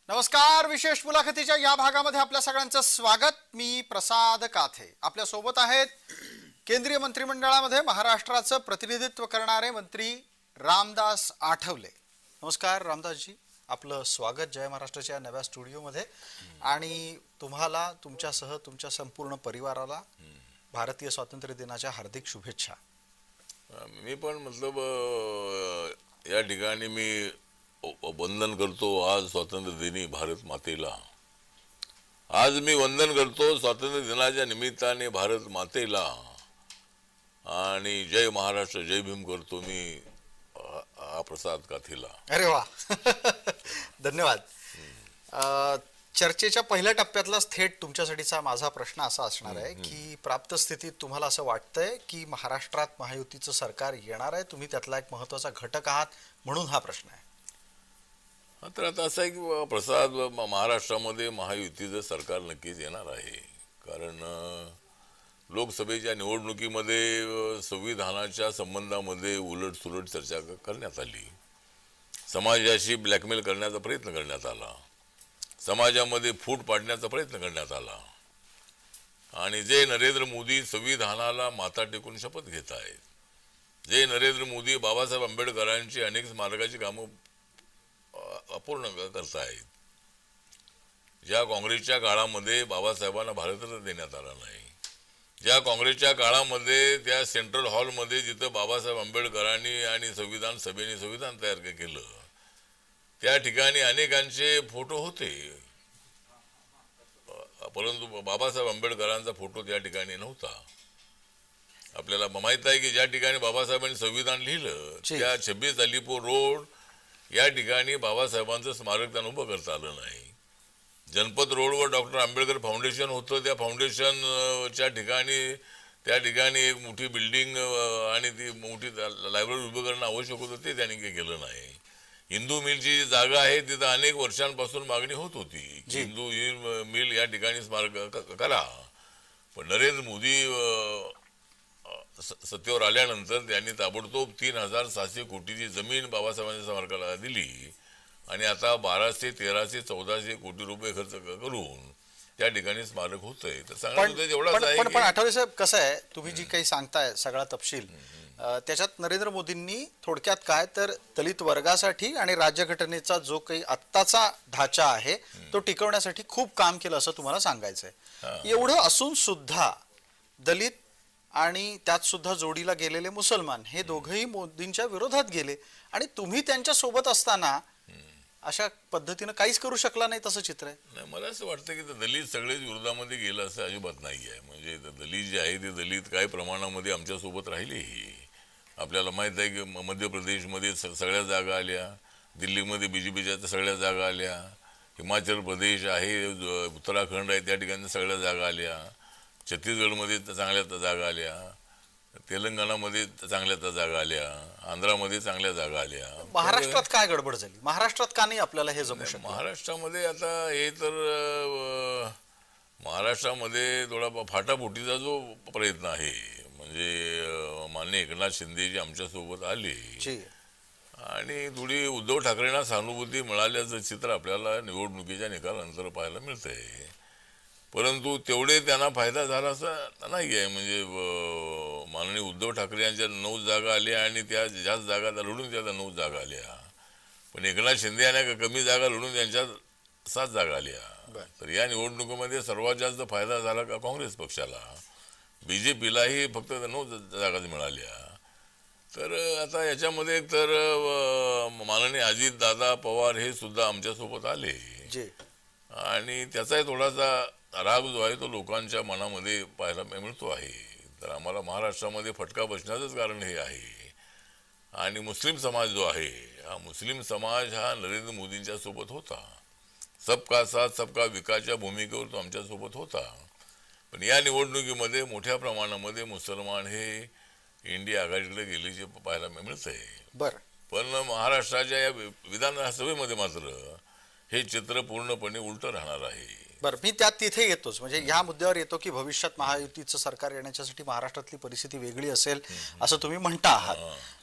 नमस्कार. विशेष मुलाखतीच्या या भागामध्ये आपल्या सगळ्यांचं स्वागत. मी प्रसाद काथे. आपल्या सोबत आहेत केंद्रीय मंत्रिमंडळामध्ये महाराष्ट्राचं प्रतिनिधित्व करणारे मंत्री रामदास आठवले. नमस्कार रामदासजी, आपलं स्वागत जय महाराष्ट्राच्या नव्या स्टुडिओमध्ये. आणि तुम्हाला तुमच्यासह तुमच्या संपूर्ण परिवाराला भारतीय स्वातंत्र्य दिनाच्या हार्दिक शुभेच्छा. मी पण मतलब या ठिकाणी मी वंदन करतो आज स्वातंत्र्य दिनी भारत मातेला. आज मी वंदन करतो स्वातंत्र्य दिनाच्या निमित्ताने भारत मातेला आणि जय महाराष्ट्र जय भीम करतो मी प्रसाद काथेला. अरे वा धन्यवाद. चर्चेच्या पहिल्या टप्प्यातलाच थेट तुमच्यासाठीचा माझा प्रश्न असा असणार आहे की प्राप्त स्थितीत तुम्हाला असं वाटतंय की महाराष्ट्रात महायुतीचं सरकार येणार आहे, तुम्ही त्यातला एक महत्त्वाचा घटक आहात म्हणून हा प्रश्न आहे. तर आता असं आहे की प्रसाद महाराष्ट्रामध्ये महायुतीचं सरकार नक्कीच येणार आहे. कारण लोकसभेच्या निवडणुकीमध्ये संविधानाच्या संबंधामध्ये उलटसुलट चर्चा करण्यात आली, समाजाशी ब्लॅकमेल करण्याचा प्रयत्न करण्यात आला, समाजामध्ये फूट पाडण्याचा प्रयत्न करण्यात आला. आणि जे नरेंद्र मोदी संविधानाला माथा टेकून शपथ घेत आहेत, जे नरेंद्र मोदी बाबासाहेब आंबेडकरांची अनेक स्मारकाची कामं अपूर्ण करतायत, ज्या काँग्रेसच्या काळामध्ये बाबासाहेबांना भारतरत्न देण्यात आला नाही, ज्या काँग्रेसच्या काळामध्ये त्या सेंट्रल हॉलमध्ये जिथं बाबासाहेब आंबेडकरांनी आणि संविधान सभेने संविधान तयार केलं त्या ठिकाणी अनेकांचे फोटो होते, परंतु बाबासाहेब आंबेडकरांचा फोटो त्या ठिकाणी नव्हता. आपल्याला माहित आहे की ज्या ठिकाणी बाबासाहेबांनी संविधान लिहिलं त्या 26 अलीपूर रोड या ठिकाणी बाबासाहेबांचं स्मारक त्यांना उभं करता आलं नाही. जनपद रोडवर डॉक्टर आंबेडकर फाउंडेशन होतं, त्या फाउंडेशनच्या ठिकाणी त्या ठिकाणी एक मोठी बिल्डिंग आणि ती मोठी लायब्ररी उभं करणं आवश्यक होतं, ते त्यांनी काही केलं नाही. हिंदू मिलची जी जागा आहे तिथं अनेक वर्षांपासून मागणी होत होती की हिंदू मिल या ठिकाणी स्मारक करा, पण नरेंद्र मोदी सत्तेवर आल्यानंतर त्यांनी ताबडतोब 3,700 कोटीची जमीन बाबासाहेबांच्या स्मारकाला दिली आणि आता 1200, 1300, 1400 कोटी रुपये खर्च करून त्या ठिकाणी स्मारक होतंय. तर सांगण्याचं पण आठवले साहेब, कसं आहे तुम्ही जी काही सांगताय सगळा तपशील, त्याच्यात नरेंद्र मोदींनी थोडक्यात काय तर दलित वर्गासाठी आणि राज्यघटनेचा जो काही आत्ताचा ढाचा आहे तो टिकवण्यासाठी खूप काम केलं असं तुम्हाला सांगायचंय. एवढं असून सुद्धा दलित आणि त्यात सुद्धा जोडीला गेलेले मुसलमान हे दोघंही मोदींच्या विरोधात गेले आणि तुम्ही त्यांच्या सोबत असताना अशा पद्धतीनं काहीच करू शकला नाही, तसं चित्र आहे. नाही, मला असं वाटतं की दलित सगळेच विरोधामध्ये गेलं असं अजिबात नाही आहे. म्हणजे दलित जे आहे ते दलित काही प्रमाणामध्ये आमच्यासोबत राहिलेही. आपल्याला माहीत आहे की मध्य प्रदेशमध्ये सगळ्या जागा आल्या, दिल्लीमध्ये BJPच्या सगळ्या जागा आल्या, हिमाचल प्रदेश आहे, उत्तराखंड आहे त्या ठिकाणी सगळ्या जागा आल्या, छत्तीसगडमध्ये चांगल्या जागा आल्या, तेलंगणामध्ये चांगल्या जागा आल्या, आंध्रामध्ये चांगल्या जागा आल्या. महाराष्ट्रात काय गडबड झाली? महाराष्ट्रात का नाही आपल्याला हे जमू शकत? महाराष्ट्रामध्ये आता हे तर महाराष्ट्रामध्ये थोडा फाटाफुटीचा जो प्रयत्न आहे, म्हणजे माननीय एकनाथ शिंदे जी आमच्यासोबत आले आणि थोडी उद्धव ठाकरेंना सहानुभूती मिळाल्याचं चित्र आपल्याला निवडणुकीच्या निकालानंतर पाहायला मिळतंय. परंतु तेवढे त्यांना फायदा झाला असं नाही आहे. म्हणजे माननीय उद्धव ठाकरे यांच्या 9 जागा आल्या आणि त्या जास्त जागा लढून त्या 9 जागा आल्या, पण एकनाथ शिंदे यांना कमी जागा लढून त्यांच्या 7 जागा आल्या. तर या निवडणुकीमध्ये सर्वात जास्त फायदा झाला का काँग्रेस पक्षाला, BJPलाही फक्त 9 जागा मिळाल्या. तर आता याच्यामध्ये तर माननीय अजित दादा पवार हे सुद्धा आमच्यासोबत आले आणि त्याचाही थोडासा राग जो आहे तो लोकांच्या मनामध्ये पाहायला मिळतो आहे. तर आम्हाला महाराष्ट्रामध्ये फटका बसण्याचंच कारण हे आहे. आणि मुस्लिम समाज जो आहे, हा मुस्लिम समाज हा नरेंद्र मोदींच्या सोबत होता, सबका साथ सबका विकासच्या भूमिकेवर तो आमच्यासोबत होता. पण या निवडणुकीमध्ये मोठ्या प्रमाणामध्ये मुसलमान हे इंडिया आघाडीकडे गेल्याचे पाहायला मिळतंय. पण महाराष्ट्राच्या या विधानसभेमध्ये मात्र हे चित्र पूर्णपणे उलटं राहणार आहे. बरं, मी त्यात तिथे येतोच, म्हणजे ह्या मुद्द्यावर येतो की भविष्यात महायुतीचं सरकार येण्यासाठी महाराष्ट्रातली परिस्थिती वेगळी असेल असं तुम्ही म्हणता आहात.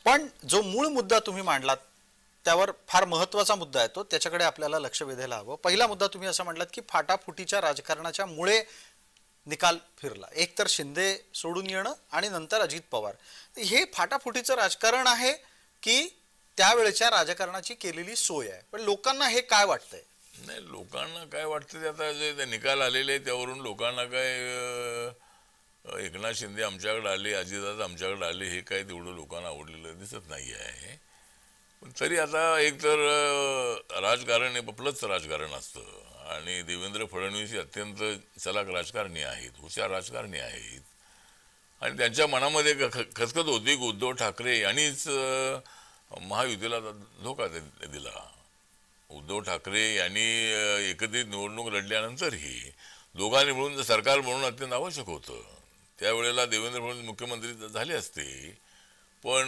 पण जो मूळ मुद्दा तुम्ही मांडलात त्यावर फार महत्वाचा मुद्दा आहे तो, त्याच्याकडे आपल्याला लक्ष वेधायला हवं. पहिला मुद्दा तुम्ही असं म्हटलात की फाटाफुटीच्या राजकारणाच्या मुळे निकाल फिरला, एक तर शिंदे सोडून येणं आणि नंतर अजित पवार. हे फाटाफुटीचं राजकारण आहे की त्यावेळेच्या राजकारणाची केलेली सोय आहे? पण लोकांना हे काय वाटतंय? नाही, लोकांना काय वाटतं ते आता जे ते निकाल आलेले आहे त्यावरून लोकांना काय एकनाथ शिंदे आमच्याकडे आले, अजितदादा आमच्याकडे आले, हे काय तेवढं लोकांना आवडलेलं दिसत नाही आहे. पण तरी आता एक तर राजकारण हे आपलंच राजकारण असतं आणि देवेंद्र फडणवीस हे अत्यंत चलाक राजकारणी आहेत, हुशार राजकारणी आहेत आणि त्यांच्या मनामध्ये खचखच होती की उद्धव ठाकरे यांनीच महायुतीला धोका दिला. उद्धव ठाकरे यांनी एकत्रित निवडणूक लढल्यानंतरही दोघांनी मिळून सरकार बनवणं अत्यंत आवश्यक होतं. त्यावेळेला देवेंद्र फडणवीस मुख्यमंत्री झाले असते, पण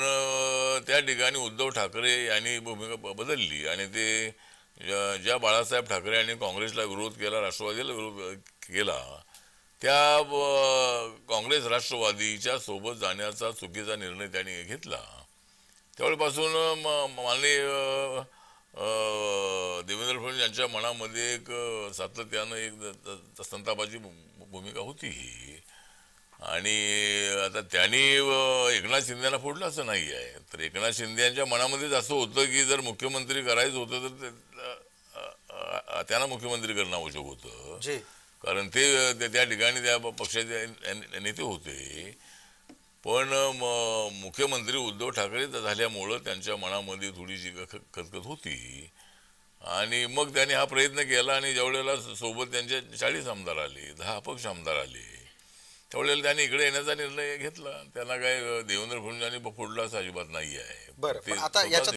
त्या ठिकाणी उद्धव ठाकरे यांनी भूमिका बदलली आणि ते ज्या बाळासाहेब ठाकरे यांनी काँग्रेसला विरोध केला, राष्ट्रवादीला विरोध केला, त्या काँग्रेस राष्ट्रवादीच्या सोबत जाण्याचा चुकीचा निर्णय त्यांनी घेतला. त्यावेळेपासून माननीय देवेंद्र फडणवीस यांच्या मनामध्ये एक सातत्यानं एक संतापाची भूमिका होती आणि आता त्यांनी एकनाथ शिंदेना फोडलं असं नाही आहे. तर एकनाथ शिंदे यांच्या मनामध्येच असं होतं की जर मुख्यमंत्री करायचं होतं तर त्यांना मुख्यमंत्री करणं आवश्यक होतं, कारण ते त्या ठिकाणी त्या पक्षाचे नेते होते. पण मुख्यमंत्री उद्धव ठाकरे झाल्यामुळं त्यांच्या मनामध्ये थोडीशी खतखत होती आणि मग त्यांनी हा प्रयत्न केला आणि ज्यावेळेला सोबत त्यांच्या 40 आमदार आले, 10 अपक्ष आमदार आले, त्यावेळेला त्यांनी इकडे येण्याचा निर्णय घेतला. त्यांना काय देवेंद्र फडणवीस यांनी फोडला असं अजिबात नाही आहे. बरं, आता याच्यात